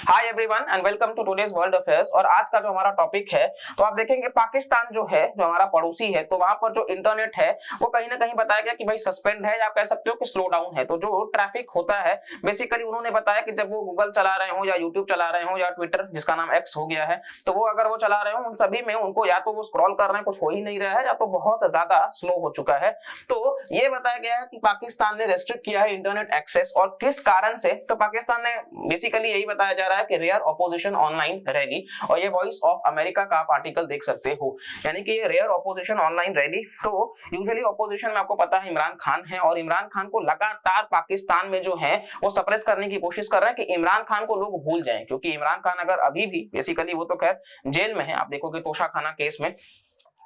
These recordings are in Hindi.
Hi everyone and welcome to today's world affairs. और आज का जो हमारा टॉपिक है तो आप देखेंगे पाकिस्तान जो है, जो हमारा पड़ोसी है, तो वहां पर जो इंटरनेट है वो कहीं ना कहीं बताया गया कि भाई सस्पेंड है, या आप कह सकते हो कि स्लो डाउन है। तो जो ट्रैफिक होता है बेसिकली उन्होंने बताया कि जब वो गूगल चला रहे हो या यूट्यूब चला रहे हो या ट्विटर जिसका नाम एक्स हो गया है, तो वो अगर वो चला रहे हो उन सभी में उनको या तो वो स्क्रॉल कर रहे हैं, कुछ हो ही नहीं रहा है, या तो बहुत ज्यादा स्लो हो चुका है। तो ये बताया गया है कि पाकिस्तान ने रेस्ट्रिक्ट किया है इंटरनेट एक्सेस, और किस कारण से। तो पाकिस्तान ने बेसिकली यही बताया जा रहा है कि रेयर ऑपोजिशन ऑनलाइन रैली, और ये वॉइस ऑफ अमेरिका का आप आर्टिकल देख सकते हो, यानी कि ये रेयर ऑपोजिशन ऑनलाइन रैली। तो यूजुअली ऑपोजिशन में आपको पता है इमरान खान है, और इमरान खान को लगातार पाकिस्तान में जो है वो सप्रेस करने की कोशिश कर रहे हैं कि इमरान खान को लोग भूल जाएं, क्योंकि इमरान खान अगर अभी भी बेसिकली वो तो खैर जेल में है, आप देखोगे तोशा खाना केस में,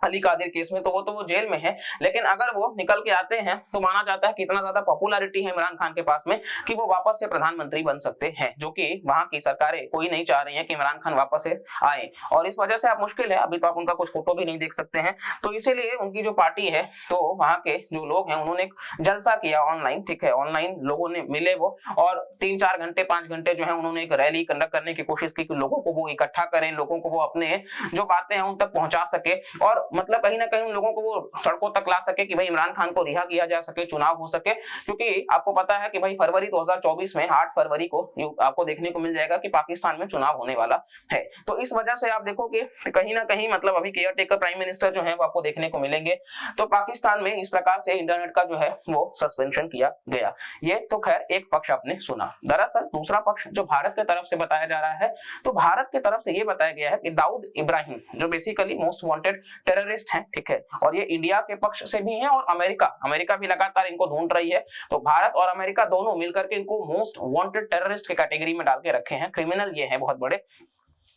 अली कादिर केस में, तो वो जेल में है, लेकिन अगर वो निकल के आते हैं तो माना जाता है कि इतना ज्यादा पॉपुलैरिटी है इमरान खान के पास में कि वो वापस से प्रधानमंत्री बन सकते हैं, जो कि वहां की सरकारें कोई नहीं चाह रही है कि इमरान खान वापस से आए। और इस वजह से आप मुश्किल है, अभी तो आप उनका कुछ फोटो भी नहीं देख सकते हैं। तो इसीलिए उनकी जो पार्टी है, तो वहां के जो लोग हैं उन्होंने एक जलसा किया ऑनलाइन, ठीक है, ऑनलाइन लोगों ने मिले वो, और 3-4 घंटे 5 घंटे जो है उन्होंने एक रैली कंडक्ट करने की कोशिश की कि लोगों को वो इकट्ठा करें, लोगों को वो अपने जो बातें हैं उन तक पहुंचा सके, और मतलब कहीं ना कहीं लोगों को वो सड़कों तक ला सके कि भाई इमरान खान को रिहा किया जा सके, चुनाव हो सके। क्योंकि आपको पता है कि भाई फरवरी 2024 में 8 फरवरी को आपको देखने को मिल जाएगा कि पाकिस्तान में चुनाव होने वाला है। तो इस वजह से आप देखो कि कहीं ना कहीं मतलब अभी केयर टेकर प्राइम मिनिस्टर जो है वो आपको देखने को मिलेंगे। तो पाकिस्तान में इस प्रकार से इंटरनेट का जो है वो सस्पेंशन किया गया। ये तो खैर एक पक्ष आपने सुना। दरअसल दूसरा पक्ष जो भारत की तरफ से बताया जा रहा है, तो भारत की तरफ से ये बताया गया है कि दाऊद इब्राहिम जो बेसिकली मोस्ट वांटेड टेररिस्ट हैं, ठीक है, और ये इंडिया के पक्ष से भी हैं, और अमेरिका भी लगातार इनको ढूंढ रही है। तो भारत और अमेरिका दोनों मिलकर के इनको मोस्ट वांटेड टेररिस्ट की कैटेगरी में डाल के रखे हैं, क्रिमिनल ये हैं बहुत बड़े।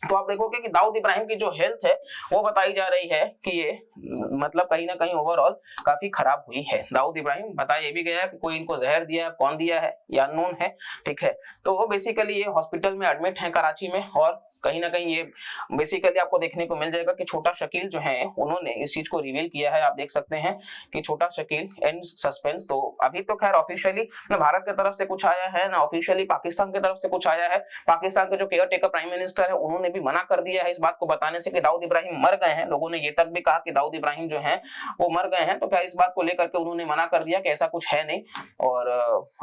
तो आप देखोगे कि दाऊद इब्राहिम की जो हेल्थ है वो बताई जा रही है कि ये मतलब कहीं ना कहीं ओवरऑल काफी खराब हुई है। दाऊद इब्राहिम बताया ये भी गया है कि कोई इनको जहर दिया है, कौन दिया है ये अननोन है, ठीक है। तो वो बेसिकली ये हॉस्पिटल में एडमिट है कराची में, और कहीं ना कहीं ये बेसिकली आपको देखने को मिल जाएगा कि छोटा शकील जो है उन्होंने इस चीज को रिवील किया है। आप देख सकते हैं कि छोटा शकील एंड सस्पेंस। तो अभी तो खैर ऑफिशियली ना भारत की तरफ से कुछ आया है, ना ऑफिशियली पाकिस्तान की तरफ से कुछ आया है। पाकिस्तान के जो केयर टेकर प्राइम मिनिस्टर है उन्होंने भी मना कर दिया है इस बात को बताने से कि दाऊद इब्राहिम मर गए हैं। लोगों ने ये तक भी कहा कि दाऊद इब्राहिम जो है वो मर गए हैं, तो क्या इस बात को लेकर के उन्होंने मना कर दिया कि ऐसा कुछ है नहीं। और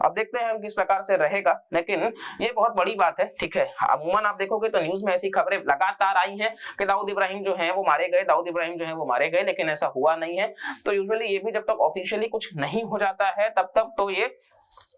अब देखते हैं हम किस प्रकार से रहेगा, लेकिन ये बहुत बड़ी बात है, ठीक है। अमूमन आप देखोगे तो न्यूज में ऐसी खबरें लगातार आई हैं कि दाऊद इब्राहिम जो है वो मारे गए, दाऊद इब्राहिम जो है वो मारे गए, लेकिन ऐसा हुआ नहीं है। तो यूजुअली ये भी जब तक ऑफिशियली कुछ नहीं हो जाता है तब तक तो ये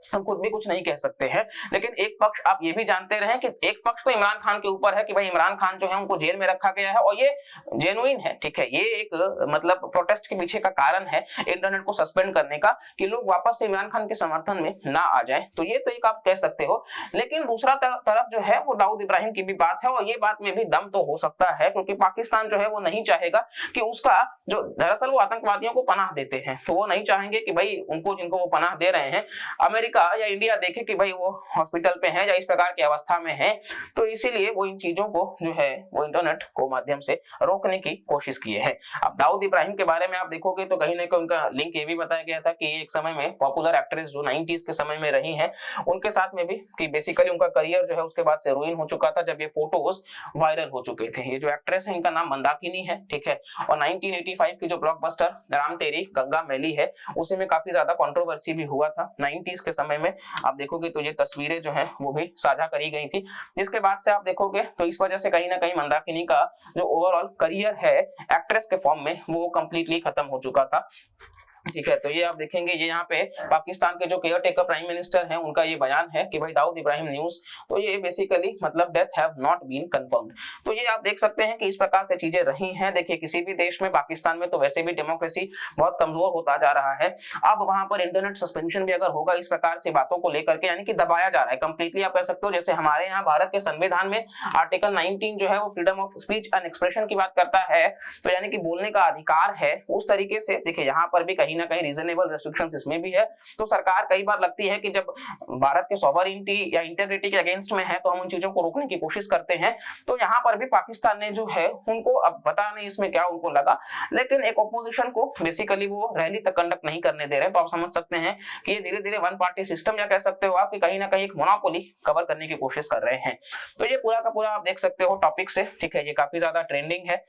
हम खुद भी कुछ नहीं कह सकते हैं। लेकिन एक पक्ष आप ये भी जानते रहे कि एक पक्ष तो इमरान खान के ऊपर है कि भाई इमरान खान जो है उनको जेल में रखा गया है, और ये जेन्युइन है, ठीक है। ये एक मतलब प्रोटेस्ट के पीछे का कारण है इंटरनेट को सस्पेंड करने का, कि लोग वापस से इमरान खान के समर्थन में ना आ जाए। तो ये तो एक आप कह सकते हो। लेकिन दूसरा तरफ जो है वो दाऊद इब्राहिम की भी बात है, और ये बात में भी दम तो हो सकता है, क्योंकि पाकिस्तान जो है वो नहीं चाहेगा कि उसका जो दरअसल वो आतंकवादियों को पनाह देते हैं, तो वो नहीं चाहेंगे कि भाई उनको जिनको वो पनाह दे रहे हैं अमेरिका या इंडिया देखे कि भाई वो हॉस्पिटल पे हैं या इस प्रकार की अवस्था में हैं। तो इसीलिए वो इन चीजों को जो है वो इंटरनेट को माध्यम से रोकने की कोशिश किए हैं। अब दाऊद इब्राहिम के बारे में आप देखोगे तो कहीं ना कहीं उनका लिंक ये भी बताया गया था कि एक समय में पॉपुलर एक्ट्रेस जो 90s के समय में रही हैं उनके साथ में भी कि बेसिकली उनका करियर जो है उसके बाद से रुइन हो चुका था जब ये फोटोज वायरल हो चुके थे। ये जो एक्ट्रेस है इनका नाम मंदाकिनी है, ठीक है, और 1985 की जो ब्लॉकबस्टर राम तेरी गंगा मैली है उसी में काफी ज्यादा कंट्रोवर्सी भी हुआ था 90s के समय में। आप देखोगे तो ये तस्वीरें जो हैं वो भी साझा करी गई थी। जिसके बाद से आप देखोगे तो इस वजह से कहीं ना कहीं मंदाकिनी का जो ओवरऑल करियर है एक्ट्रेस के फॉर्म में वो कंप्लीटली खत्म हो चुका था, ठीक है। तो ये आप देखेंगे ये यहाँ पे पाकिस्तान के जो केयर टेकर प्राइम मिनिस्टर हैं उनका ये बयान है कि भाई दाऊद इब्राहिम न्यूज, तो ये बेसिकली मतलब death have not been confirmed. तो ये आप देख सकते हैं कि इस प्रकार से चीजें रही हैं। देखिए किसी भी देश में, पाकिस्तान में तो वैसे भी डेमोक्रेसी बहुत कमजोर होता जा रहा है। अब वहां पर इंटरनेट सस्पेंशन भी अगर होगा इस प्रकार से बातों को लेकर के, यानी कि दबाया जा रहा है कंप्लीटली, आप कह सकते हो जैसे हमारे यहाँ भारत के संविधान में आर्टिकल 19 जो है वो freedom of speech and expression की बात करता है, तो यानी कि बोलने का अधिकार है, उस तरीके से देखिए यहाँ पर भी कहीं कहीं ना कहीं रीजनेबल रेस्ट्रिक्शंस इसमें भी है। तो सरकार कई बार लगती है कि जब भारत के सॉवरेनिटी या इंटीग्रिटी के अगेंस्ट में है तो हम उन चीजों को रोकने की कोशिश करते हैं। तो यहाँ पर भी पाकिस्तान ने जो है उनको, अब पता नहीं इसमें क्या उनको लगा, लेकिन एक ऑपोजिशन को बेसिकली वो रैली तक कंडक्ट नहीं करने दे रहे हैं। तो आप समझ सकते हैं कि ये धीरे धीरे वन पार्टी सिस्टम या कह सकते हो आप कि कहीं ना कहीं एक मोनोपोली कवर करने की कोशिश कर रहे हैं। तो ये पूरा का पूरा आप देख सकते हो टॉपिक से, ठीक है, ये काफी ज्यादा ट्रेंडिंग है।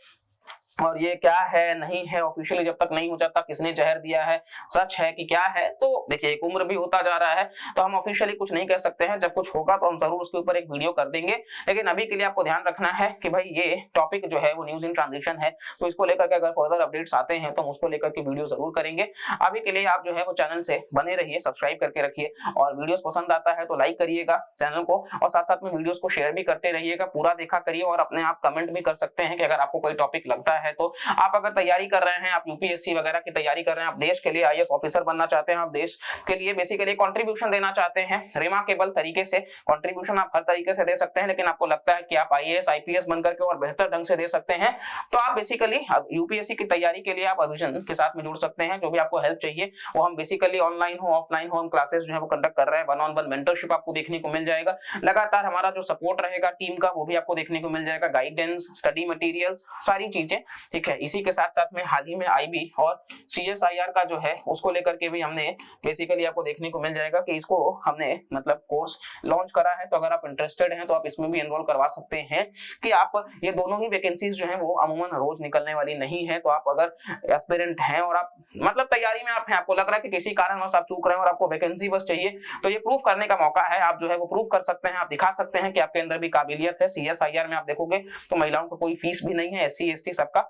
और ये क्या है नहीं है ऑफिशियली जब तक नहीं हो जाता किसने जहर दिया है, सच है कि क्या है, तो देखिए एक उम्र भी होता जा रहा है तो हम ऑफिशियली कुछ नहीं कह सकते हैं। जब कुछ होगा तो हम जरूर उसके ऊपर एक वीडियो कर देंगे, लेकिन अभी के लिए आपको ध्यान रखना है कि भाई ये टॉपिक जो है वो न्यूज इन ट्रांजिशन है, तो इसको लेकर के अगर फर्दर अपडेट्स आते हैं तो हम उसको लेकर के वीडियो जरूर करेंगे। अभी के लिए आप जो है वो चैनल से बने रहिए, सब्सक्राइब करके रखिए, और वीडियोस पसंद आता है तो लाइक करिएगा चैनल को, और साथ साथ में वीडियोस को शेयर भी करते रहिएगा, पूरा देखा करिए, और अपने आप कमेंट भी कर सकते हैं कि अगर आपको कोई टॉपिक लगता है तो। आप अगर तैयारी कर रहे हैं, आप यूपीएससी वगैरह की तैयारी कर रहे हैं, आप देश के लिए आईएएस ऑफिसर बनना चाहते हैं, आप देश के लिए बेसिकली कंट्रीब्यूशन देना चाहते हैं रिमार्केबल तरीके से, कंट्रीब्यूशन आप हर तरीके से दे सकते हैं, लेकिन आपको लगता है कि आप आईएएस आईपीएस बनकर के और बेहतर ढंग से दे सकते हैं, तो आप बेसिकली यूपीएससी की तैयारी के लिए आप अभिजन के साथ में जुड़ सकते हैं। जो भी आपको हेल्प चाहिए वो हम बेसिकली ऑनलाइन हो ऑफलाइन हो हम क्लासेस जो है वो कंडक्ट कर रहे हैं, 1-on-1 मेंटरशिप आपको देखने को मिल जाएगा, लगातार हमारा जो सपोर्ट रहेगा टीम का वो भी आपको देखने को मिल जाएगा, गाइडेंस, स्टडी मटेरियल्स, सारी चीजें, ठीक है। इसी के साथ साथ में हाल ही में आईबी और सीएसआईआर का जो है उसको लेकर के भी हमने बेसिकली आपको देखने को मिल जाएगा कि इसको हमने मतलब कोर्स लॉन्च करा है। तो अगर आप इंटरेस्टेड हैं तो आप इसमें भी एनरोल करवा सकते हैं कि आप ये दोनों ही वैकेंसीज जो है वो अमूमन रोज निकलने वाली नहीं है। तो आप अगर एस्पिरेंट हैं और आप मतलब तैयारी में आप हैं, आपको लग रहा है कि किसी कारणवश आप चूक रहे हैं और आपको वैकेंसी बस चाहिए, तो ये प्रूफ करने का मौका है। आप जो है वो प्रूफ कर सकते हैं, आप दिखा सकते हैं कि आपके अंदर भी काबिलियत है। सीएसआईआर में आप देखोगे तो महिलाओं को कोई फीस भी नहीं है, एससी एसटी सबका,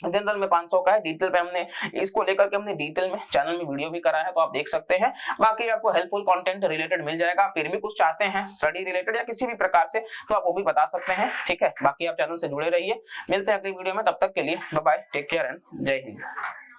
जनरल में 500 का है। डिटेल पे हमने इसको लेकर के हमने डिटेल में चैनल में वीडियो भी करा है, तो आप देख सकते हैं। बाकी आपको हेल्पफुल कंटेंट रिलेटेड मिल जाएगा। फिर भी कुछ चाहते हैं स्टडी रिलेटेड या किसी भी प्रकार से तो आप वो भी बता सकते हैं, ठीक है। बाकी आप चैनल से जुड़े रहिए, मिलते हैं अगली वीडियो में, तब तक के लिए bye bye, take care and जय हिंद।